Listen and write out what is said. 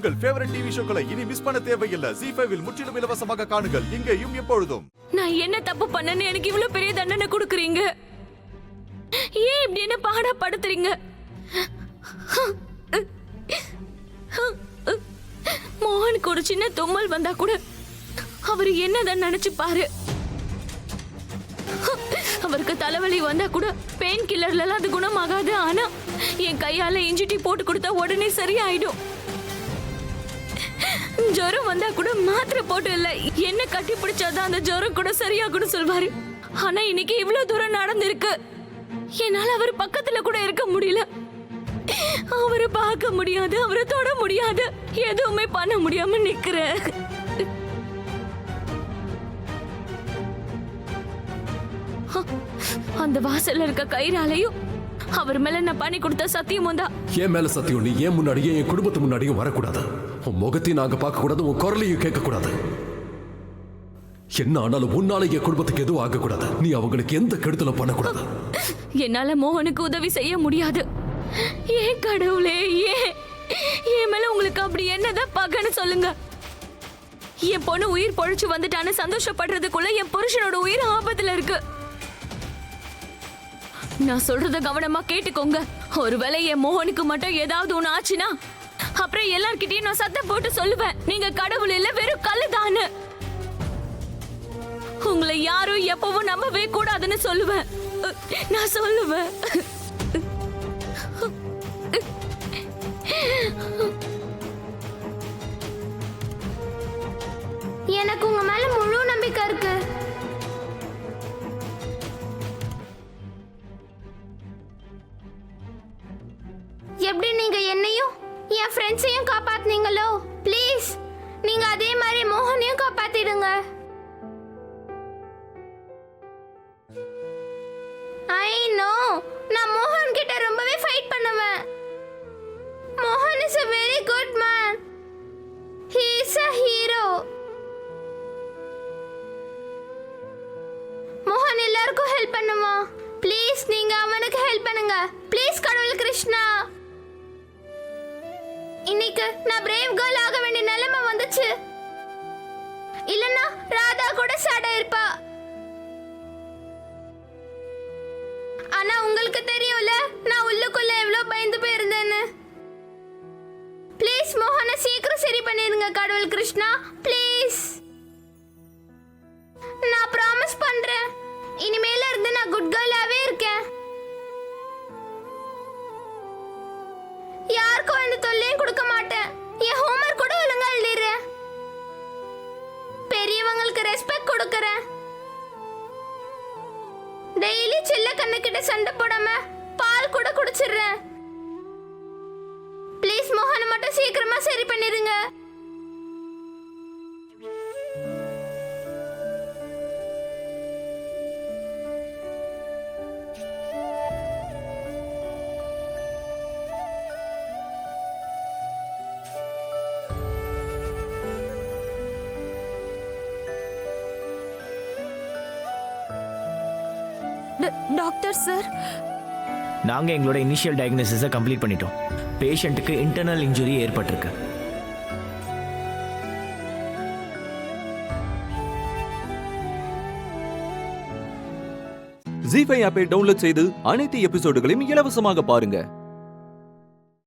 உங்கள் favourite TV ஷோக்களை இனி miss பண்ண தேவையில்லை. ZEE5 இல் முற்றிலும் இலவசமாக காணுங்கள், இங்கேயும் எப்பொழுதும். நான் என்ன தப்பு பண்ணேன்னு எனக்கு இவ்வளவு பெரிய தண்டனை கொடுக்குறீங்க? ஏன் இப்படி என்ன பாடப்படுத்துறீங்க? மோகனுக்கு ஒரு சின்ன தும்மல் வந்தா கூட அவரு என்னதான் நினைச்சு பாரு. அவருக்கு தலைவலி வந்தா கூட பெயின் கில்லர்ல எல்லாம் அது குணமாகாது. ஆனா என் கையால இஞ்சி டீ போட்டு கொடுத்தா உடனே சரியாயிடும். ஜுரம் வந்தா கூட மாத்திரை போட்டு இல்ல என்ன கட்டி பிடிச்சாதான் அந்த ஜுரம் கூட சரியாகும்னு சொல்வாரு. ஆனா இன்னைக்கு இவ்வளவு தூரம் நடந்திருக்கு. என்னால அவர் பக்கத்துல கூட இருக்க முடியல. அவரை பார்க்க முடியாது, அவரை தொட முடியாது, எதுவுமே பண்ண முடியாம நிக்கிறேன். அந்த வாசல்ல இருக்க கயிறாலையும் அவர் மேல நான் பண்ணி கொடுத்த சத்தியமும் தான். என் மேல சத்தியம் நீ ஏன் முன்னாடியே என் குடும்பத்து முன்னாடியும் வரக்கூடாது. உன் முகத்தையும் நாங்க பார்க்க கூடாது, உன் குரலையும் கேட்க கூடாது. என்ன ஆனாலும் உன்னால என் குடும்பத்துக்கு எதுவும் ஆகக்கூடாது. நீ அவங்களுக்கு எந்த கெடுதலும் பண்ணக்கூடாது. என்னால மோகனுக்கு உதவி செய்ய முடியாது. ஏன் கடவுளே, ஏன் என் மேல உங்களுக்கு அப்படி என்னதான் பகன்னு சொல்லுங்க. என் பொண்ணு உயிர் பொழைச்சு வந்துட்டான்னு சந்தோஷப்படுறதுக்குள்ள என் புருஷனோட உயிர் ஆபத்துல இருக்கு. நான் சொல்றத கவனமா கேட்டுக்கோங்க. ஒருவேளை என் மோகனுக்கு மட்டும் ஏதாவது ஒண்ணு ஆச்சுன்னா அப்புறம் எல்லார்கிட்டயும் நான் சத்தம் போட்டு சொல்லுவேன், நீங்க கடவுள் இல்ல வெறும் கல்லுதான்னு. உங்களை யாரும் எப்பவும் நம்பவே கூடாதுன்னு சொல்லுவேன். நான் சொல்லுவேன். எனக்கு உங்க மேல முழு நம்பிக்கை இருக்கு. எப்படி நீங்க என்னையும் என் ஃப்ரெண்ட்ஸையும் காப்பாத்துனீங்களோ, ப்ளீஸ் நீங்க அதே மாதிரி மோகனையும் காப்பாத்திடுங்க. ஐ நோ, நான் மோகன் கிட்ட ரொம்பவே ஃபைட் பண்ணுவேன். மோகன் is a very good man. He is a hero. மோகன் எல்லாருக்கும் ஹெல்ப் பண்ணுவான். ப்ளீஸ் நீங்க அவனுக்கு ஹெல்ப் பண்ணுங்க. ப்ளீஸ் கடவுள் கிருஷ்ணா. இன்னைக்கு நான் பிரேவ் கேர்ள் ஆக வேண்டிய நிலைமை வந்துச்சு. இல்லனா ராதா கூட சேடா இருப்பா. ஆனா உங்களுக்கு தெரியும்ல நான் உள்ளுக்குள்ள எவ்வளவு பயந்து போயிருந்தேன்னு. ப்ளீஸ் மோகனை சீக்கிரம் சரி பண்ணிருங்க கடவுள் கிருஷ்ணா, ப்ளீஸ். நான் ப்ராமிஸ் பண்றேன், இனிமேல இருந்து நான் குட் கேர்ளாவே இருக்கேன். யாருக்கும் எந்த தொல்லையும் கொடுக்க மாட்டேன். என் ஹோம்வொர்க் கூட ஒழுங்கா எழுதிடுறேன். பெரியவங்களுக்கு ரெஸ்பெக்ட் கொடுக்கறேன். டெய்லி சில்ல கண்ணுக்கிட்ட சண்டை போடாம பால் கூட குடிச்சிடுறேன். ப்ளீஸ் மோகனை மட்டும் சீக்கிரமா சரி பண்ணிருங்க. டாக்டர் சார், நாங்கள் எங்களோட இனிஷியல் டயக்னோசிஸை கம்ப்ளீட் பண்ணிட்டோம். பேஷண்ட்டுக்கு இன்டர்னல் இன்ஜுரி ஏற்பட்டிருக்கு. ZEE5 ஆப்பை டவுன்லோட் செய்து அனைத்து எபிசோடுகளையும் இலவசமாக பாருங்க.